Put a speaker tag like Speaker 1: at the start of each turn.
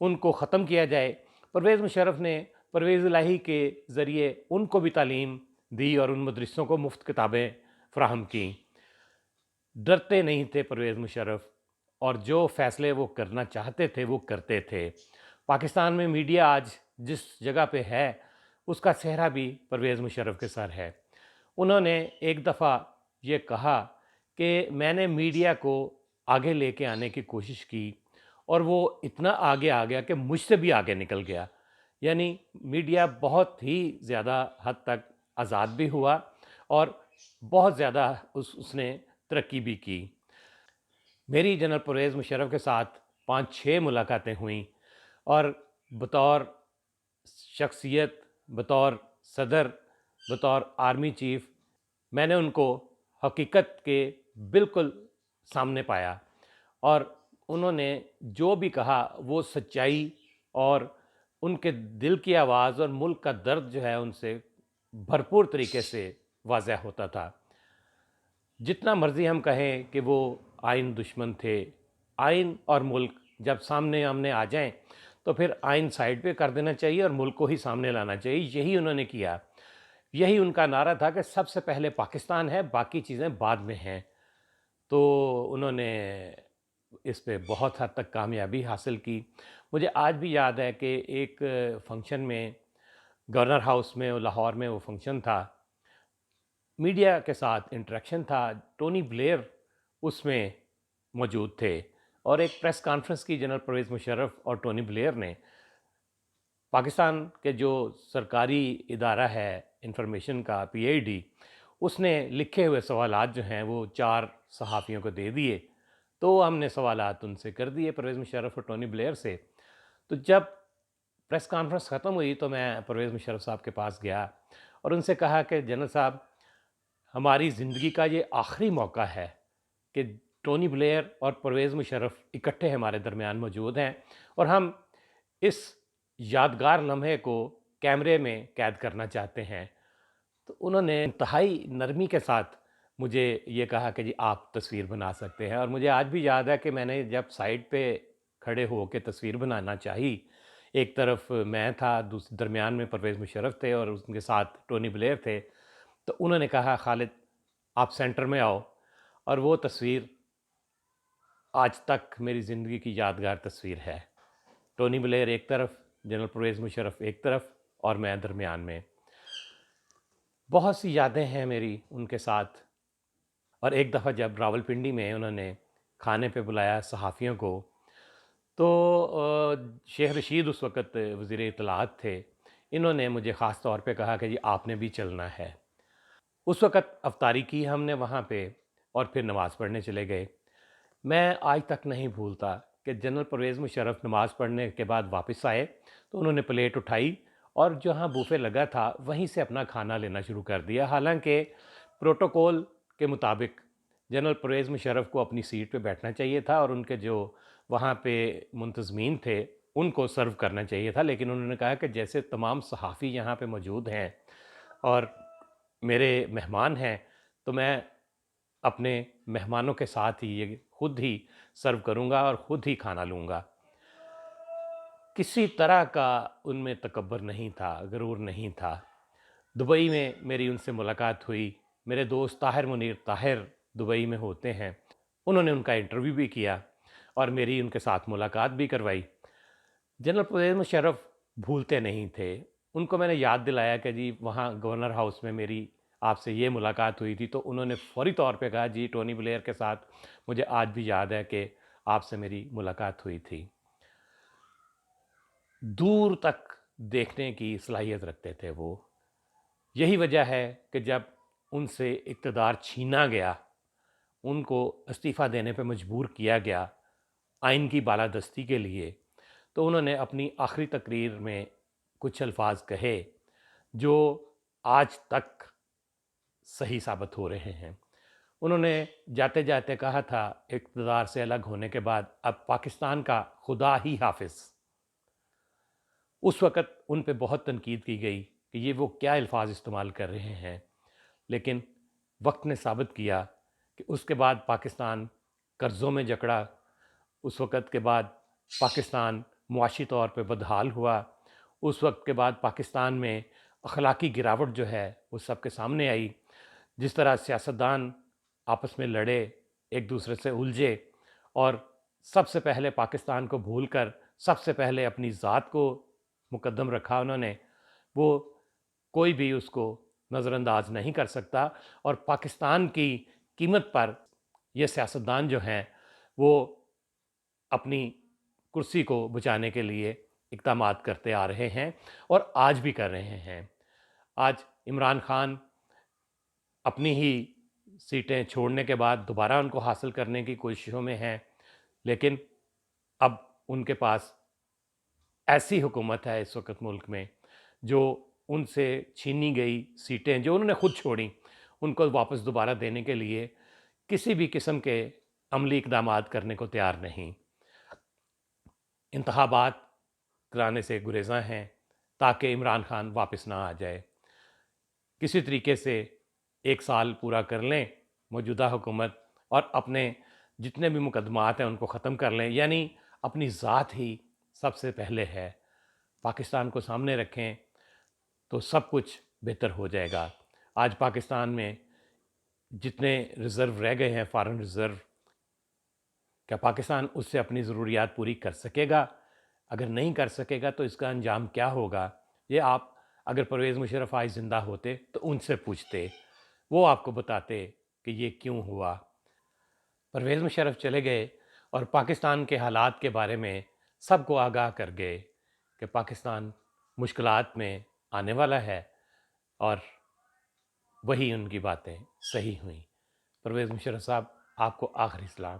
Speaker 1: ان کو ختم کیا جائے۔ پرویز مشرف نے پرویز الہی کے ذریعے ان کو بھی تعلیم دی اور ان مدرسوں کو مفت کتابیں فراہم کیں۔ ڈرتے نہیں تھے پرویز مشرف، اور جو فیصلے وہ کرنا چاہتے تھے وہ کرتے تھے۔ پاکستان میں میڈیا آج جس جگہ پہ ہے اس کا سہرا بھی پرویز مشرف کے سر ہے۔ انہوں نے ایک دفعہ یہ کہا کہ میں نے میڈیا کو آگے لے کے آنے کی کوشش کی اور وہ اتنا آگے آ گیا کہ مجھ سے بھی آگے نکل گیا۔ یعنی میڈیا بہت ہی زیادہ حد تک آزاد بھی ہوا اور بہت زیادہ اس نے ترقی بھی کی۔ میری جنرل پرویز مشرف کے ساتھ 5-6 ملاقاتیں ہوئیں، اور بطور شخصیت، بطور صدر، بطور آرمی چیف، میں نے ان کو حقیقت کے بالکل سامنے پایا، اور انہوں نے جو بھی کہا وہ سچائی اور ان کے دل کی آواز اور ملک کا درد جو ہے ان سے بھرپور طریقے سے واضح ہوتا تھا۔ جتنا مرضی ہم کہیں کہ وہ آئین دشمن تھے، آئین اور ملک جب سامنے آمنے آ جائیں تو پھر آئین سائیڈ پہ کر دینا چاہیے اور ملک کو ہی سامنے لانا چاہیے۔ یہی انہوں نے کیا، یہی ان کا نعرہ تھا کہ سب سے پہلے پاکستان ہے، باقی چیزیں بعد میں ہیں۔ تو انہوں نے اس پہ بہت حد تک کامیابی حاصل کی۔ مجھے آج بھی یاد ہے کہ ایک فنکشن میں گورنر ہاؤس میں لاہور میں وہ فنکشن تھا، میڈیا کے ساتھ انٹریکشن تھا، ٹونی بلیئر اس میں موجود تھے، اور ایک پریس کانفرنس کی جنرل پرویز مشرف اور ٹونی بلیئر نے۔ پاکستان کے جو سرکاری ادارہ ہے انفارمیشن کا PID، اس نے لکھے ہوئے سوالات جو ہیں وہ 4 صحافیوں کو دے دیے، تو ہم نے سوالات ان سے کر دیے، پرویز مشرف اور ٹونی بلیئر سے۔ تو جب پریس کانفرنس ختم ہوئی تو میں پرویز مشرف صاحب کے پاس گیا اور ان سے کہا کہ جنرل صاحب، ہماری زندگی کا یہ آخری موقع ہے کہ ٹونی بلیئر اور پرویز مشرف اکٹھے ہمارے درمیان موجود ہیں، اور ہم اس یادگار لمحے کو کیمرے میں قید کرنا چاہتے ہیں۔ تو انہوں نے انتہائی نرمی کے ساتھ مجھے یہ کہا کہ جی آپ تصویر بنا سکتے ہیں، اور مجھے آج بھی یاد ہے کہ میں نے جب سائڈ پہ کھڑے ہو کے تصویر بنانا چاہی، ایک طرف میں تھا، درمیان میں پرویز مشرف تھے اور ان کے ساتھ ٹونی بلیئر تھے، تو انہوں نے کہا خالد آپ سینٹر میں آؤ، اور وہ تصویر آج تک میری زندگی کی یادگار تصویر ہے۔ ٹونی بلیئر ایک طرف، جنرل پرویز مشرف ایک طرف، اور میں درمیان میں۔ بہت سی یادیں ہیں میری ان کے ساتھ۔ اور ایک دفعہ جب راولپنڈی میں انہوں نے کھانے پہ بلایا صحافیوں کو، تو شیخ رشید اس وقت وزیر اطلاعات تھے، انہوں نے مجھے خاص طور پہ کہا کہ جی آپ نے بھی چلنا ہے۔ اس وقت افطاری کی ہم نے وہاں پہ، اور پھر نماز پڑھنے چلے گئے۔ میں آج تک نہیں بھولتا کہ جنرل پرویز مشرف نماز پڑھنے کے بعد واپس آئے تو انہوں نے پلیٹ اٹھائی اور جہاں بوفے لگا تھا وہیں سے اپنا کھانا لینا شروع کر دیا، حالانکہ پروٹوکول کے مطابق جنرل پرویز مشرف کو اپنی سیٹ پہ بیٹھنا چاہیے تھا اور ان کے جو وہاں پہ منتظمین تھے ان کو سرو کرنا چاہیے تھا، لیکن انہوں نے کہا کہ جیسے تمام صحافی یہاں پہ موجود ہیں اور میرے مہمان ہیں تو میں اپنے مہمانوں کے ساتھ ہی یہ خود ہی سرو کروں گا اور خود ہی کھانا لوں گا۔ کسی طرح کا ان میں تکبر نہیں تھا، غرور نہیں تھا۔ دبئی میں میری ان سے ملاقات ہوئی، میرے دوست طاہر منیر طاہر دبئی میں ہوتے ہیں، انہوں نے ان کا انٹرویو بھی کیا اور میری ان کے ساتھ ملاقات بھی کروائی۔ جنرل پرویز مشرف بھولتے نہیں تھے، ان کو میں نے یاد دلایا کہ جی وہاں گورنر ہاؤس میں میری آپ سے یہ ملاقات ہوئی تھی، تو انہوں نے فوری طور پہ کہا جی ٹونی بلیئر کے ساتھ مجھے آج بھی یاد ہے کہ آپ سے میری ملاقات ہوئی تھی۔ دور تک دیکھنے کی صلاحیت رکھتے تھے وہ، یہی وجہ ہے کہ جب ان سے اقتدار چھینا گیا، ان کو استعفیٰ دینے پہ مجبور کیا گیا آئین کی بالادستی کے لیے، تو انہوں نے اپنی آخری تقریر میں کچھ الفاظ کہے جو آج تک صحیح ثابت ہو رہے ہیں۔ انہوں نے جاتے جاتے کہا تھا اقتدار سے الگ ہونے کے بعد اب پاکستان کا خدا ہی حافظ۔ اس وقت ان پہ بہت تنقید کی گئی کہ یہ وہ کیا الفاظ استعمال کر رہے ہیں، لیکن وقت نے ثابت کیا کہ اس کے بعد پاکستان قرضوں میں جکڑا، اس وقت کے بعد پاکستان معاشی طور پہ بدحال ہوا، اس وقت کے بعد پاکستان میں اخلاقی گراوٹ جو ہے وہ سب کے سامنے آئی۔ جس طرح سیاستدان آپس میں لڑے، ایک دوسرے سے الجھے، اور سب سے پہلے پاکستان کو بھول کر سب سے پہلے اپنی ذات کو مقدم رکھا انہوں نے، وہ کوئی بھی اس کو نظر انداز نہیں کر سکتا۔ اور پاکستان کی قیمت پر یہ سیاستدان جو ہیں وہ اپنی کرسی کو بچانے کے لیے اقدامات کرتے آ رہے ہیں اور آج بھی کر رہے ہیں۔ آج عمران خان اپنی ہی سیٹیں چھوڑنے کے بعد دوبارہ ان کو حاصل کرنے کی کوششوں میں ہیں، لیکن اب ان کے پاس ایسی حکومت ہے اس وقت ملک میں جو ان سے چھینی گئی سیٹیں جو انہوں نے خود چھوڑیں ان کو واپس دوبارہ دینے کے لیے کسی بھی قسم کے عملی اقدامات کرنے کو تیار نہیں۔ انتخابات کرانے سے گریزاں ہیں تاکہ عمران خان واپس نہ آ جائے۔ کسی طریقے سے 1 سال پورا کر لیں موجودہ حکومت اور اپنے جتنے بھی مقدمات ہیں ان کو ختم کر لیں، یعنی اپنی ذات ہی سب سے پہلے ہے، پاکستان کو سامنے رکھیں تو سب کچھ بہتر ہو جائے گا۔ آج پاکستان میں جتنے ریزرو رہ گئے ہیں، فارن ریزرو، کیا پاکستان اس سے اپنی ضروریات پوری کر سکے گا؟ اگر نہیں کر سکے گا تو اس کا انجام کیا ہوگا؟ یہ آپ اگر پرویز مشرف آج زندہ ہوتے تو ان سے پوچھتے، وہ آپ کو بتاتے کہ یہ کیوں ہوا۔ پرویز مشرف چلے گئے اور پاکستان کے حالات کے بارے میں سب کو آگاہ کر گئے کہ پاکستان مشکلات میں آنے والا ہے، اور وہی ان کی باتیں صحیح ہوئیں۔ پرویز مشرف صاحب، آپ کو آخری سلام۔